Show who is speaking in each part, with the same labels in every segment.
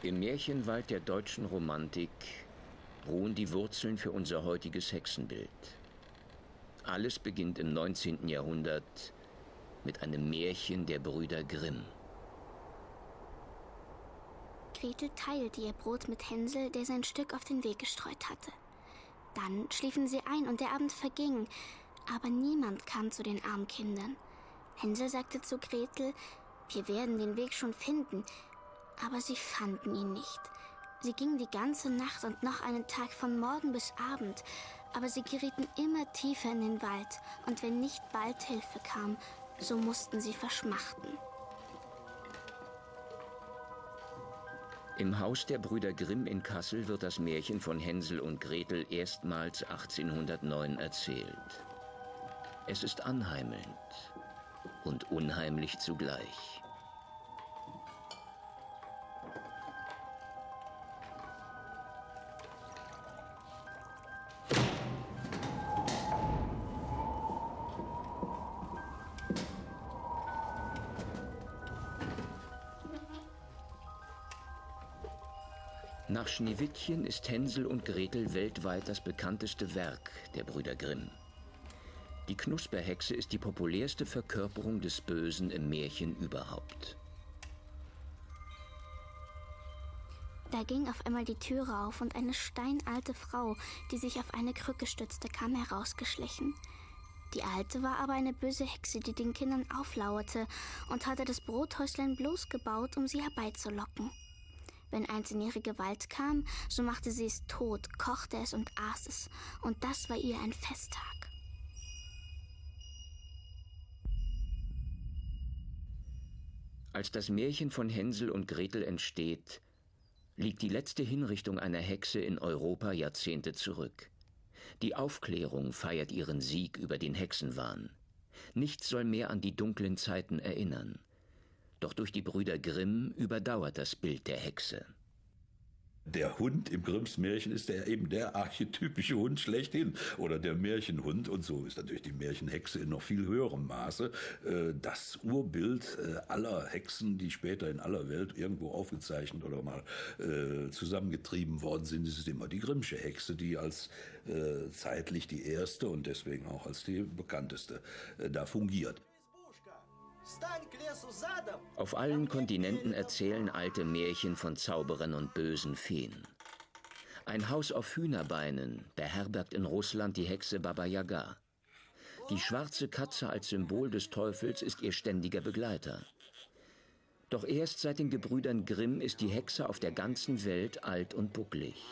Speaker 1: Im Märchenwald der deutschen Romantik ruhen die Wurzeln für unser heutiges Hexenbild. Alles beginnt im 19. Jahrhundert mit einem Märchen der Brüder Grimm.
Speaker 2: Gretel teilte ihr Brot mit Hänsel, der sein Stück auf den Weg gestreut hatte. Dann schliefen sie ein und der Abend verging, aber niemand kam zu den armen Kindern. Hänsel sagte zu Gretel, wir werden den Weg schon finden, aber sie fanden ihn nicht. Sie gingen die ganze Nacht und noch einen Tag von Morgen bis Abend, aber sie gerieten immer tiefer in den Wald und wenn nicht bald Hilfe kam, so mussten sie verschmachten.
Speaker 1: Im Haus der Brüder Grimm in Kassel wird das Märchen von Hänsel und Gretel erstmals 1809 erzählt. Es ist anheimelnd und unheimlich zugleich. Nach Schneewittchen ist Hänsel und Gretel weltweit das bekannteste Werk der Brüder Grimm. Die Knusperhexe ist die populärste Verkörperung des Bösen im Märchen überhaupt.
Speaker 2: Da ging auf einmal die Türe auf und eine steinalte Frau, die sich auf eine Krücke stützte, kam herausgeschlichen. Die Alte war aber eine böse Hexe, die den Kindern auflauerte und hatte das Brothäuslein bloß gebaut, um sie herbeizulocken. Wenn eins in ihre Gewalt kam, so machte sie es tot, kochte es und aß es. Und das war ihr ein Festtag.
Speaker 1: Als das Märchen von Hänsel und Gretel entsteht, liegt die letzte Hinrichtung einer Hexe in Europa Jahrzehnte zurück. Die Aufklärung feiert ihren Sieg über den Hexenwahn. Nichts soll mehr an die dunklen Zeiten erinnern. Doch durch die Brüder Grimm überdauert das Bild der Hexe.
Speaker 3: Der Hund im Grimms Märchen ist eben der archetypische Hund schlechthin oder der Märchenhund und so ist natürlich die Märchenhexe in noch viel höherem Maße das Urbild aller Hexen, die später in aller Welt irgendwo aufgezeichnet oder mal zusammengetrieben worden sind. Es ist immer die Grimmsche Hexe, die als zeitlich die erste und deswegen auch als die bekannteste da fungiert.
Speaker 1: Auf allen Kontinenten erzählen alte Märchen von Zauberern und bösen Feen. Ein Haus auf Hühnerbeinen beherbergt in Russland die Hexe Baba Yaga. Die schwarze Katze als Symbol des Teufels ist ihr ständiger Begleiter. Doch erst seit den Gebrüdern Grimm ist die Hexe auf der ganzen Welt alt und bucklig.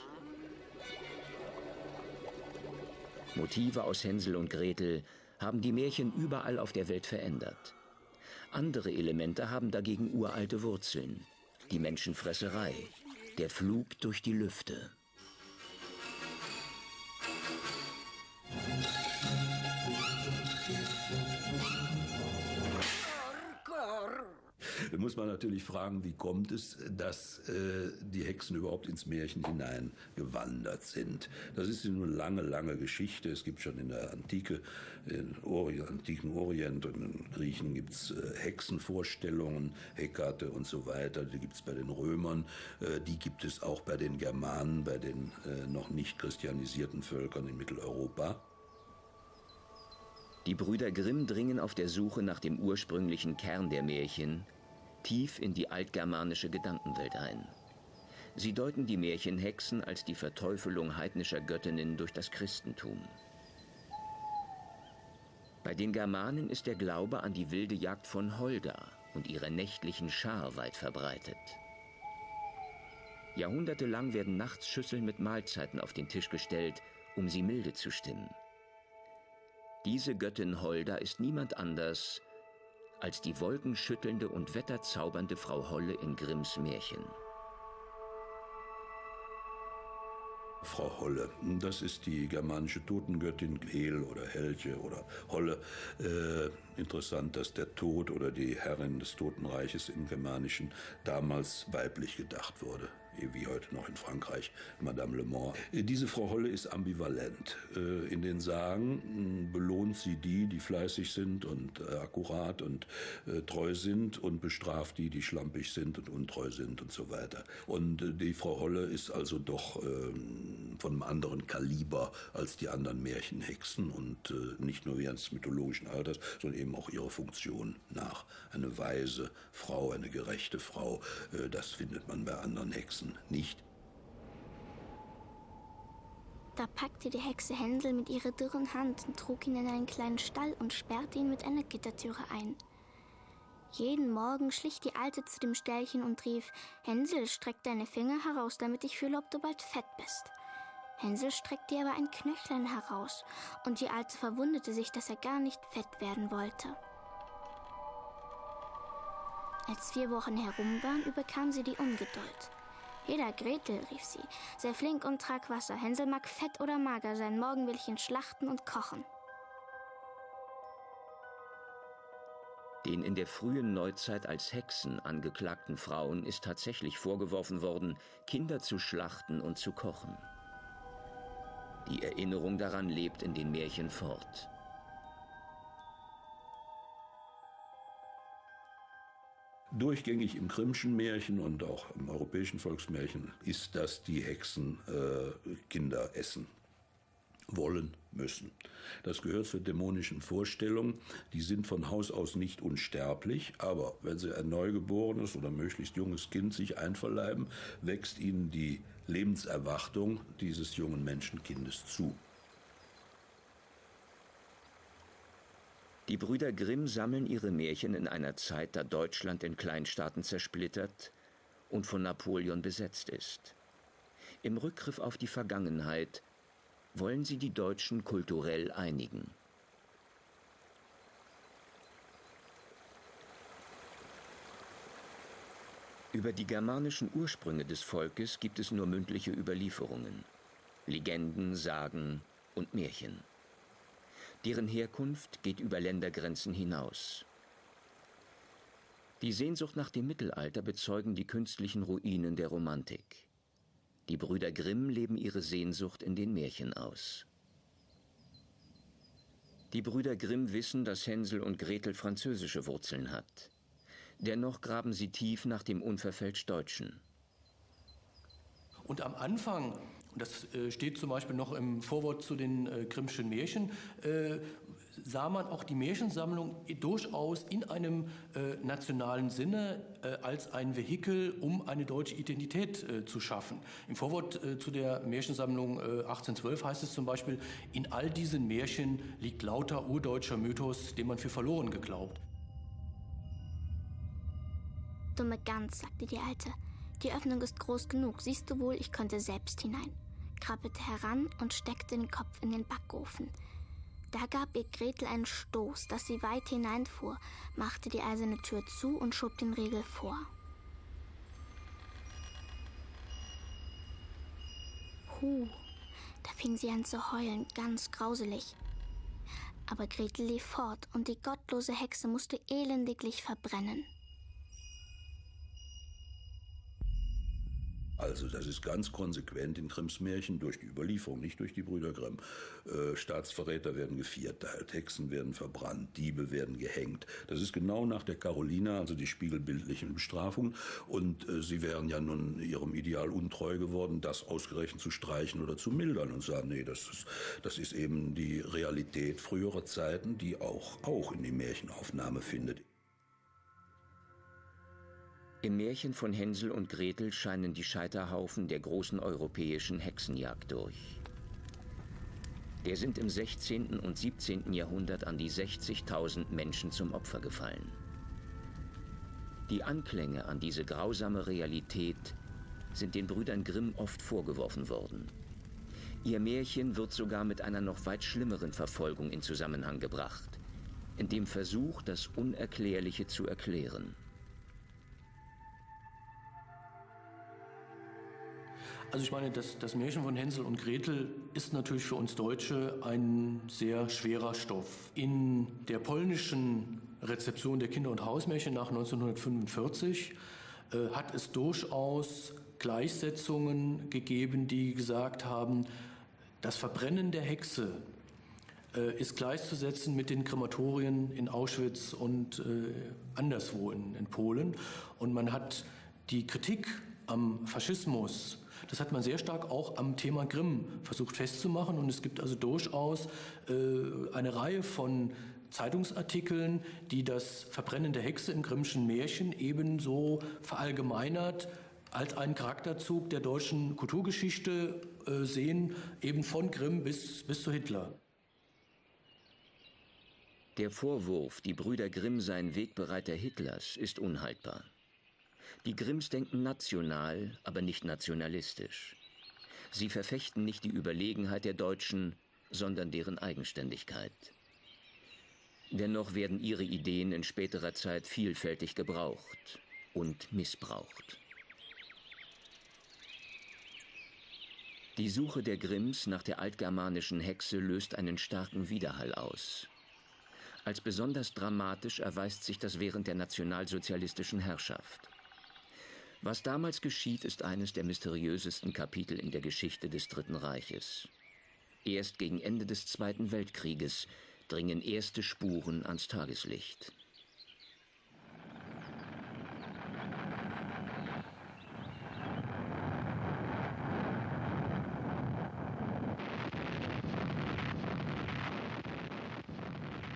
Speaker 1: Motive aus Hänsel und Gretel haben die Märchen überall auf der Welt verändert. Andere Elemente haben dagegen uralte Wurzeln. Die Menschenfresserei, der Flug durch die Lüfte.
Speaker 3: Da muss man natürlich fragen, wie kommt es, dass die Hexen überhaupt ins Märchen hineingewandert sind. Das ist eine lange, lange Geschichte. Es gibt schon in der Antike, im antiken Orient und in Griechen gibt es Hexenvorstellungen, Hekate und so weiter. Die gibt es bei den Römern, die gibt es auch bei den Germanen, bei den noch nicht christianisierten Völkern in Mitteleuropa.
Speaker 1: Die Brüder Grimm dringen auf der Suche nach dem ursprünglichen Kern der Märchen tief in die altgermanische Gedankenwelt ein. Sie deuten die Märchenhexen als die Verteufelung heidnischer Göttinnen durch das Christentum. Bei den Germanen ist der Glaube an die wilde Jagd von Holda und ihrer nächtlichen Schar weit verbreitet. Jahrhundertelang werden nachts Schüsseln mit Mahlzeiten auf den Tisch gestellt, um sie milde zu stimmen. Diese Göttin Holda ist niemand anders als die wolkenschüttelnde und wetterzaubernde Frau Holle in Grimms Märchen.
Speaker 3: Frau Holle, das ist die germanische Totengöttin Hel oder Helche oder Holle. Interessant, dass der Tod oder die Herrin des Totenreiches im Germanischen damals weiblich gedacht wurde, wie heute noch in Frankreich, Madame Le Mans. Diese Frau Holle ist ambivalent. In den Sagen belohnt sie die fleißig sind und akkurat und treu sind, und bestraft die schlampig sind und untreu sind und so weiter. Und die Frau Holle ist also doch von einem anderen Kaliber als die anderen Märchenhexen, und nicht nur während des mythologischen Alters, sondern eben auch ihrer Funktion nach. Eine weise Frau, eine gerechte Frau, das findet man bei anderen Hexen nicht.
Speaker 2: Da packte die Hexe Hänsel mit ihrer dürren Hand und trug ihn in einen kleinen Stall und sperrte ihn mit einer Gittertüre ein. Jeden Morgen schlich die Alte zu dem Ställchen und rief: »Hänsel, streck deine Finger heraus, damit ich fühle, ob du bald fett bist.« Hänsel streckte aber ein Knöchlein heraus, und die Alte verwunderte sich, dass er gar nicht fett werden wollte. Als 4 Wochen herum waren, überkam sie die Ungeduld. »Heda, Gretel«, rief sie, »sei flink und trag Wasser. Hänsel mag fett oder mager sein, morgen will ich ihn schlachten und kochen.«
Speaker 1: Den in der frühen Neuzeit als Hexen angeklagten Frauen ist tatsächlich vorgeworfen worden, Kinder zu schlachten und zu kochen. Die Erinnerung daran lebt in den Märchen fort.
Speaker 3: Durchgängig im Grimmschen Märchen und auch im europäischen Volksmärchen ist, dass die Hexen Kinder essen wollen müssen. Das gehört zur dämonischen Vorstellung. Die sind von Haus aus nicht unsterblich, aber wenn sie ein neugeborenes oder möglichst junges Kind sich einverleiben, wächst ihnen die Lebenserwartung dieses jungen Menschenkindes zu.
Speaker 1: Die Brüder Grimm sammeln ihre Märchen in einer Zeit, da Deutschland in Kleinstaaten zersplittert und von Napoleon besetzt ist. Im Rückgriff auf die Vergangenheit wollen sie die Deutschen kulturell einigen. Über die germanischen Ursprünge des Volkes gibt es nur mündliche Überlieferungen, Legenden, Sagen und Märchen. Deren Herkunft geht über Ländergrenzen hinaus. Die Sehnsucht nach dem Mittelalter bezeugen die künstlichen Ruinen der Romantik. Die Brüder Grimm leben ihre Sehnsucht in den Märchen aus. Die Brüder Grimm wissen, dass Hänsel und Gretel französische Wurzeln hat. Dennoch graben sie tief nach dem unverfälscht Deutschen.
Speaker 4: Und am Anfang, und das steht zum Beispiel noch im Vorwort zu den Grimmschen Märchen, sah man auch die Märchensammlung durchaus in einem nationalen Sinne als ein Vehikel, um eine deutsche Identität zu schaffen. Im Vorwort zu der Märchensammlung 1812 heißt es zum Beispiel: In all diesen Märchen liegt lauter urdeutscher Mythos, den man für verloren geglaubt.
Speaker 2: »Dumme Gans«, sagte die Alte, »die Öffnung ist groß genug, siehst du wohl, ich konnte selbst hinein«, krabbelte heran und steckte den Kopf in den Backofen. Da gab ihr Gretel einen Stoß, dass sie weit hineinfuhr, machte die eiserne Tür zu und schob den Riegel vor. Da fing sie an zu heulen, ganz grauselig. Aber Gretel lief fort, und die gottlose Hexe musste elendiglich verbrennen.
Speaker 3: Also das ist ganz konsequent in Grimms Märchen durch die Überlieferung, nicht durch die Brüder Grimm. Staatsverräter werden gevierteilt, Hexen werden verbrannt, Diebe werden gehängt. Das ist genau nach der Carolina, also die spiegelbildlichen Bestrafungen. Und sie wären ja nun ihrem Ideal untreu geworden, das ausgerechnet zu streichen oder zu mildern und sagen, nee, das ist eben die Realität früherer Zeiten, die auch in die Märchenaufnahme findet.
Speaker 1: Im Märchen von Hänsel und Gretel scheinen die Scheiterhaufen der großen europäischen Hexenjagd durch. Der sind im 16. und 17. Jahrhundert an die 60.000 Menschen zum Opfer gefallen. Die Anklänge an diese grausame Realität sind den Brüdern Grimm oft vorgeworfen worden. Ihr Märchen wird sogar mit einer noch weit schlimmeren Verfolgung in Zusammenhang gebracht, in dem Versuch, das Unerklärliche zu erklären.
Speaker 4: Also ich meine, das Märchen von Hänsel und Gretel ist natürlich für uns Deutsche ein sehr schwerer Stoff. In der polnischen Rezeption der Kinder- und Hausmärchen nach 1945 hat es durchaus Gleichsetzungen gegeben, die gesagt haben, das Verbrennen der Hexe ist gleichzusetzen mit den Krematorien in Auschwitz und anderswo in Polen. Und man hat die Kritik am Faschismus, das hat man sehr stark auch am Thema Grimm versucht festzumachen. Und es gibt also durchaus eine Reihe von Zeitungsartikeln, die das Verbrennen der Hexe im Grimmschen Märchen ebenso verallgemeinert als einen Charakterzug der deutschen Kulturgeschichte sehen, eben von Grimm bis zu Hitler.
Speaker 1: Der Vorwurf, die Brüder Grimm seien Wegbereiter Hitlers, ist unhaltbar. Die Grimms denken national, aber nicht nationalistisch. Sie verfechten nicht die Überlegenheit der Deutschen, sondern deren Eigenständigkeit. Dennoch werden ihre Ideen in späterer Zeit vielfältig gebraucht und missbraucht. Die Suche der Grimms nach der altgermanischen Hexe löst einen starken Widerhall aus. Als besonders dramatisch erweist sich das während der nationalsozialistischen Herrschaft. Was damals geschieht, ist eines der mysteriösesten Kapitel in der Geschichte des Dritten Reiches. Erst gegen Ende des Zweiten Weltkrieges dringen erste Spuren ans Tageslicht.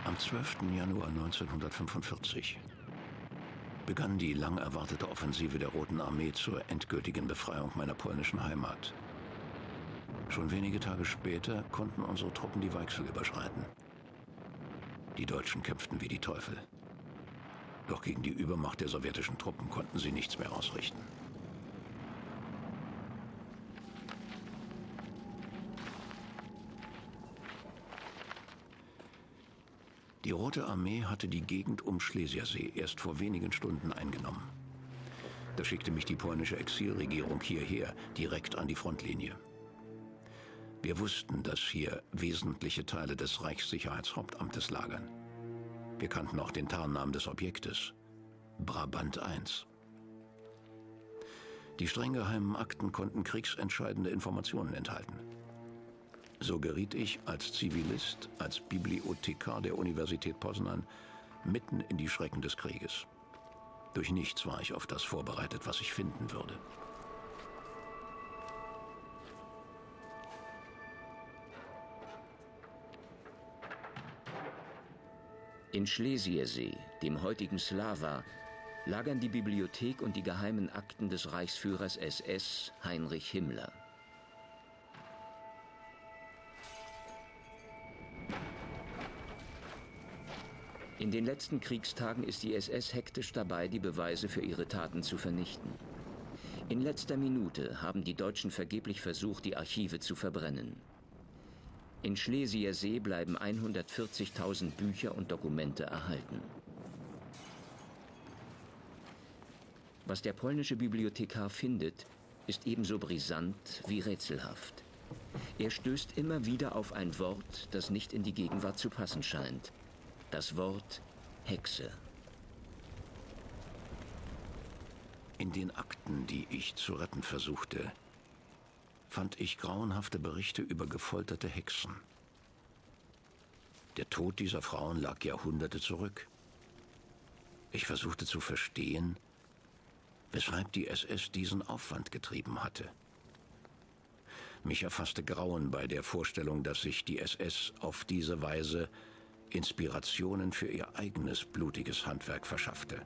Speaker 5: Am 12. Januar 1945 begann die lang erwartete Offensive der Roten Armee zur endgültigen Befreiung meiner polnischen Heimat. Schon wenige Tage später konnten unsere Truppen die Weichsel überschreiten. Die Deutschen kämpften wie die Teufel. Doch gegen die Übermacht der sowjetischen Truppen konnten sie nichts mehr ausrichten. Die Rote Armee hatte die Gegend um Schlesiersee erst vor wenigen Stunden eingenommen. Da schickte mich die polnische Exilregierung hierher, direkt an die Frontlinie. Wir wussten, dass hier wesentliche Teile des Reichssicherheitshauptamtes lagern. Wir kannten auch den Tarnnamen des Objektes: Brabant I. Die streng geheimen Akten konnten kriegsentscheidende Informationen enthalten. So geriet ich als Zivilist, als Bibliothekar der Universität Poznań mitten in die Schrecken des Krieges. Durch nichts war ich auf das vorbereitet, was ich finden würde.
Speaker 1: In Schlesiersee, dem heutigen Slawa, lagern die Bibliothek und die geheimen Akten des Reichsführers SS Heinrich Himmler. In den letzten Kriegstagen ist die SS hektisch dabei, die Beweise für ihre Taten zu vernichten. In letzter Minute haben die Deutschen vergeblich versucht, die Archive zu verbrennen. In Schlesiersee bleiben 140.000 Bücher und Dokumente erhalten. Was der polnische Bibliothekar findet, ist ebenso brisant wie rätselhaft. Er stößt immer wieder auf ein Wort, das nicht in die Gegenwart zu passen scheint. Das Wort Hexe.
Speaker 5: In den Akten, die ich zu retten versuchte, fand ich grauenhafte Berichte über gefolterte Hexen. Der Tod dieser Frauen lag Jahrhunderte zurück. Ich versuchte zu verstehen, weshalb die SS diesen Aufwand getrieben hatte. Mich erfasste Grauen bei der Vorstellung, dass sich die SS auf diese Weise Inspirationen für ihr eigenes blutiges Handwerk verschaffte.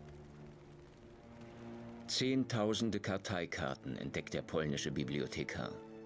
Speaker 1: Zehntausende Karteikarten entdeckt der polnische Bibliothekar.